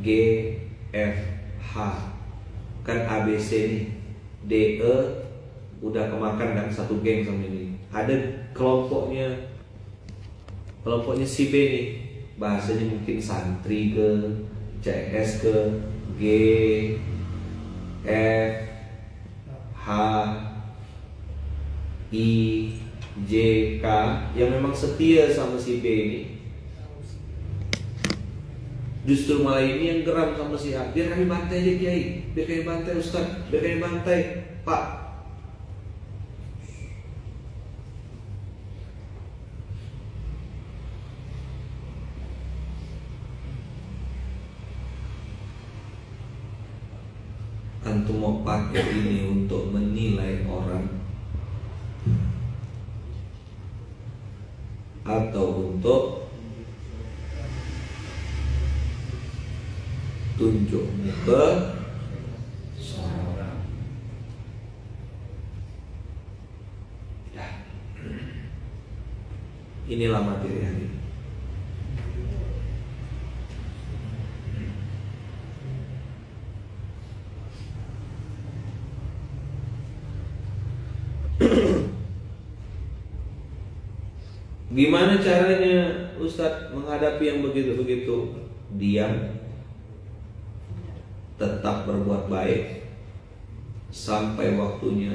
G, F, H. Kan ABC nih, D, E udah kemakan kan satu geng sama ini. Ada kelompoknya si B nih, bahasanya mungkin santri ke, CS ke, G, F, H, I, J, K, yang memang setia sama si B ini. Justru malah ini yang geram sama si A. Biar kami bantai aja Kiai, biar kami bantai Ustaz, biar kami bantai Pak. Antum mau pakai ini untuk menilai orang atau untuk tunjuk muka seorang. Inilah materi hari ini. Gimana caranya Ustadz menghadapi yang begitu-begitu? Diam, tetap berbuat baik sampai waktunya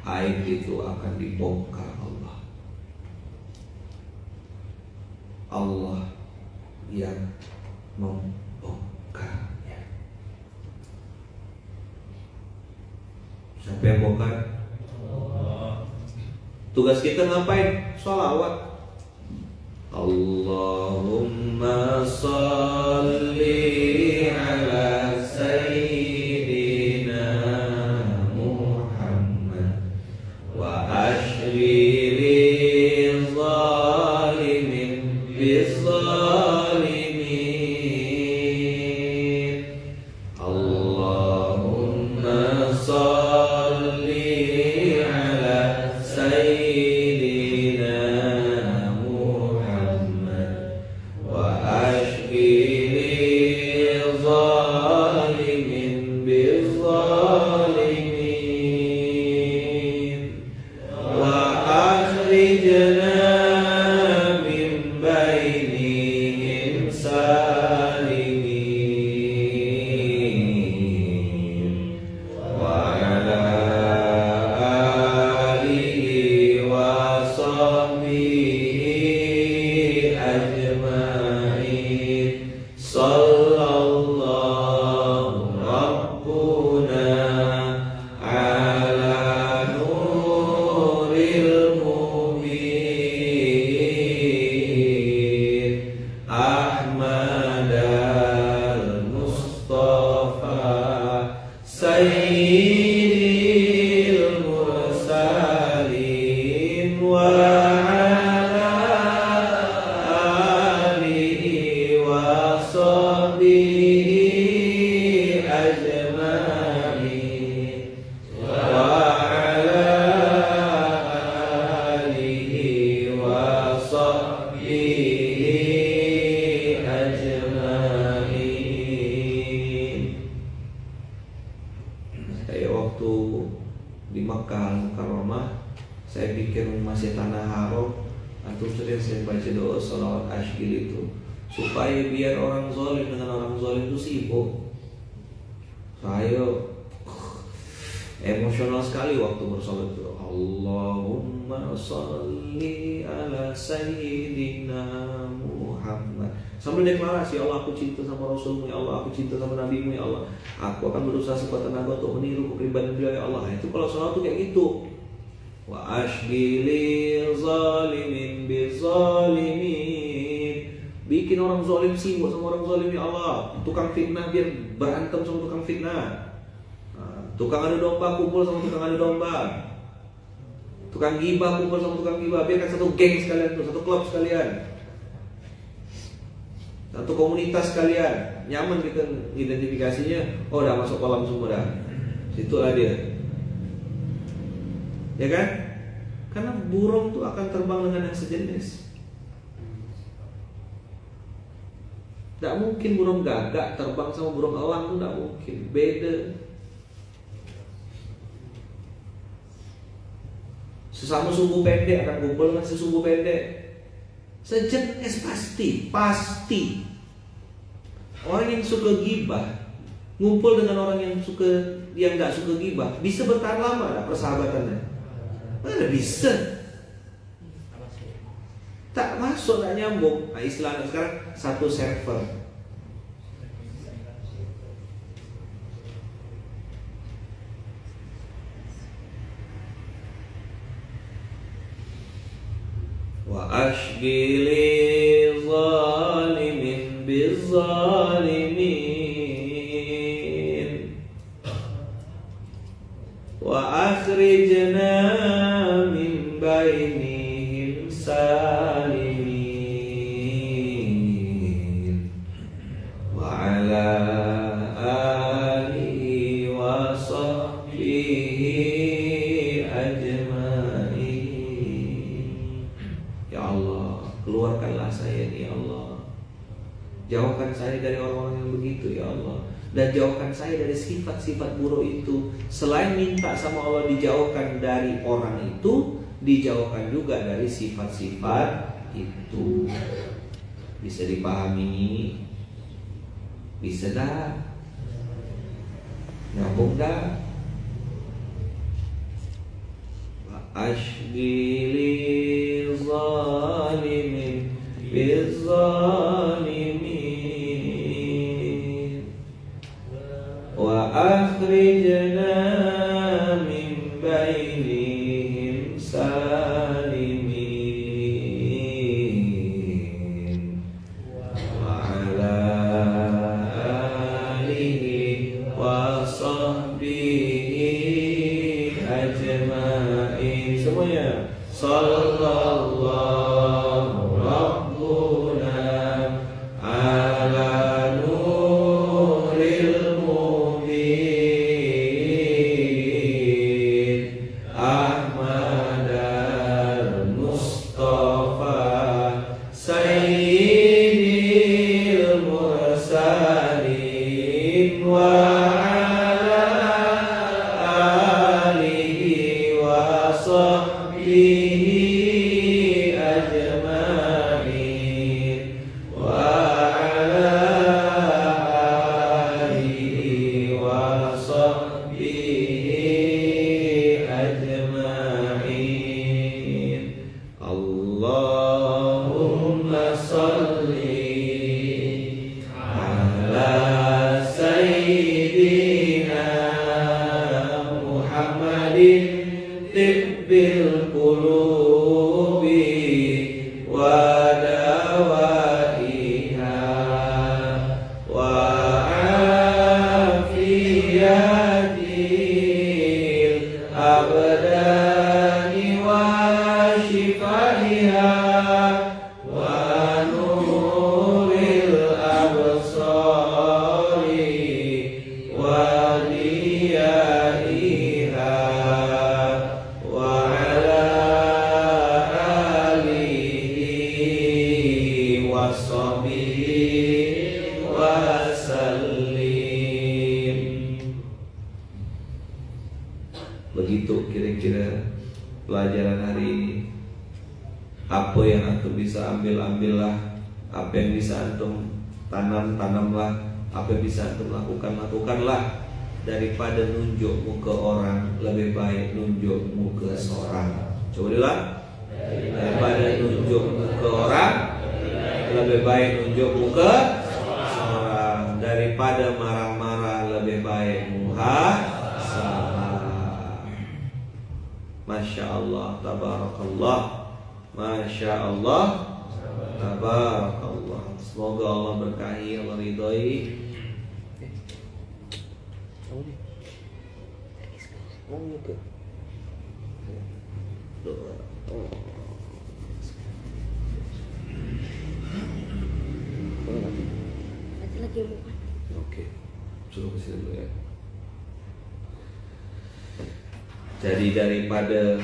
aib itu akan dibongkar Allah. Allah yang membongkarnya. Siapa yang bongkar? Tugas kita ngapain? Sholawat. Allahumma salli ala sayyidina Muhammad wa ashri zalimin bizzalimin. Allahumma salli ala sayyidina Muhammad wa ashri sahbihi ajma'in. Sallallahu Rabbuna ala nuril mubin Ahmad al-Mustafa Sayyidil mursalin wa ala alihi wa sahbihi ajma'in wa ala alihi wa sahbihi ajma'in. Saya waktu di Makkah Mukarramah, saya pikir masih tanah haram, atau sering saya baca doa salawat ashgil itu supaya biar orang zalim dengan orang zalim itu sibuk. Saya emosional sekali waktu bersolat itu. Allahumma sholli ala sayyidina Muhammad. Sambil deklarasi, ya Allah aku cinta sama Rasulmu, ya Allah aku cinta sama Nabimu, ya Allah aku akan berusaha sekuat tenaga untuk meniru kepribadian beliau, ya Allah. Itu kalau sholat tuh kayak gitu. Wa ashgili zalimin bizalimin. Bikin orang zalim sibuk sama orang zalim, ya Allah. Tukang fitnah biar berantem sama tukang fitnah. Tukang adu domba kumpul sama tukang adu domba. Tukang gibah kumpul sama tukang gibah. Biarkan satu geng sekalian tuh, satu klub sekalian, satu komunitas sekalian. Nyaman kita identifikasinya. Oh udah masuk kolam semua dah. Situlah dia. Ya kan? Karena burung tuh akan terbang dengan yang sejenis. Tidak mungkin burung gagak terbang sama burung elang tuh tidak mungkin. Beda. Sesama sumbu pendek akan kumpul dengan sesumbu pendek. Sejenis pasti. Orang yang suka gibah ngumpul dengan orang yang nggak suka gibah, bisa bertahan lama lah persahabatannya? Mana bisa? Tak masuk, tak nyambung. Nah, istilahnya sekarang satu server. Wa ashgili zalimin bizzalimin wa akhrijna min bainihim salimin wa ala alihi wa sahbihi ajma'in. Ya Allah, keluarkanlah saya nih, ya Allah. Jauhkan saya dari orang-orang yang begitu, ya Allah. Dan jauhkan saya dari sifat-sifat buruk itu. Selain minta sama Allah dijauhkan dari orang itu, dijauhkan juga dari sifat-sifat itu. Bisa dipahami? Bisa dah? Nyambung dah? Ashgili zalimin bizzalimin wa akhrijna min bainihim salimin wa ala alihi wa sahbihi ajma'in. Semuanya sallallahu rabbuna ala nuril mubin Ahmad al-Mustafa Sayyidil mursalin wa ala alihi wa sahbihi ajma'in wa ala alihi wa sahbihi ajma'in. ضيائها ونور الأبصار وضيائها وعلى آله وصحبه wasallim. Begitu kira-kira pelajaran hari ini. Apa yang antum bisa ambillah. Apa yang bisa antum tanamlah. Apa yang bisa antum lakukanlah. Daripada nunjukmu ke orang, lebih baik nunjukmu ke seorang. Coba diulang. Daripada nunjukmu ke orang, lebih baik nunjukmu ke seorang. Daripada marah-marah, lebih baik muhasabah. Masya Allah, tabarakallah. Masya Allah, tabarakallah. Semoga Allah berkahi, Allah ridhoi. Oke, suruh ke sini dulu ya. Jadi daripada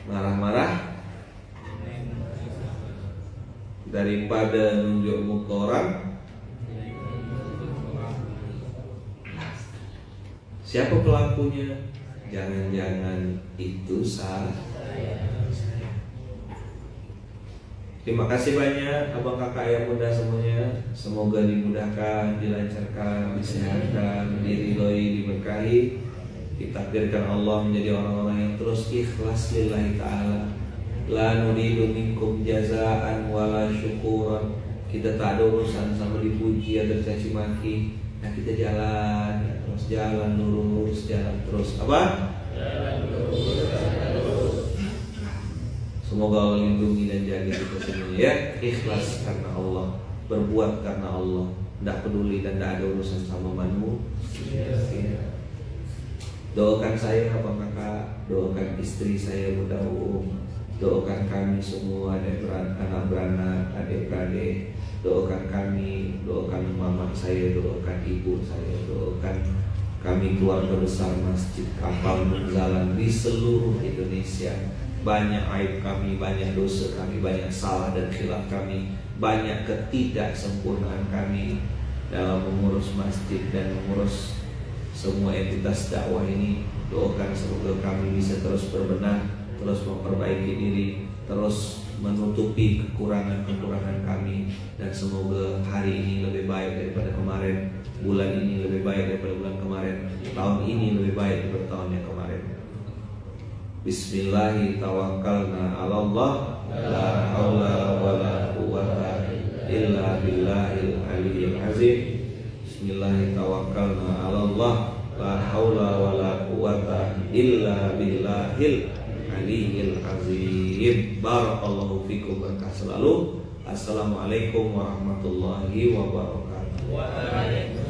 marah-marah, daripada nunjuk muka orang, siapa pelakunya? Jangan-jangan itu salah. Terima kasih banyak abang kakak ayah muda semuanya. Semoga dimudahkan, dilancarkan, disehatkan, diridhoi, diberkahi. Ditakdirkan Allah menjadi orang-orang yang terus ikhlas lillahi ta'ala. La nuridu minkum jazaan wala syukuran. Kita tak ada urusan sama dipuji atau caci maki. Nah kita jalan, jalan lurus, jalan terus. Apa? Jalan lurus, jalan lurus. Semoga Allah lindungi dan jaga kita semuanya ya. Ikhlas karena Allah, berbuat karena Allah, tidak peduli dan tidak ada urusan sama manusia. Doakan saya abang kakak, doakan istri saya Bunda doakan kami semua anak beranak, adik-beradik, doakan kami, doakan mama saya, doakan ibu saya, doakan kami keluarga besar Masjid Kapal Munzalan di seluruh Indonesia. Banyak aib kami, banyak dosa kami, banyak salah dan khilaf kami, banyak ketidaksempurnaan kami dalam mengurus masjid dan mengurus semua entitas dakwah ini. Doakan semoga kami bisa terus berbenah, terus memperbaiki diri, terus menutupi kekurangan-kekurangan kami, dan semoga hari ini lebih baik daripada kemarin, bulan ini lebih baik daripada bulan kemarin, tahun ini lebih baik daripada tahun yang kemarin. Bismillahi tawakkalna 'ala Allah, la haula wala quwwata illa billahil aliyyil azim. Bismillahi tawakkalna 'ala Allah, la haula wala quwwata illa billahil aliyyil azim. Barakallahu fikum, berkah selalu. Assalamualaikum warahmatullahi wabarakatuh.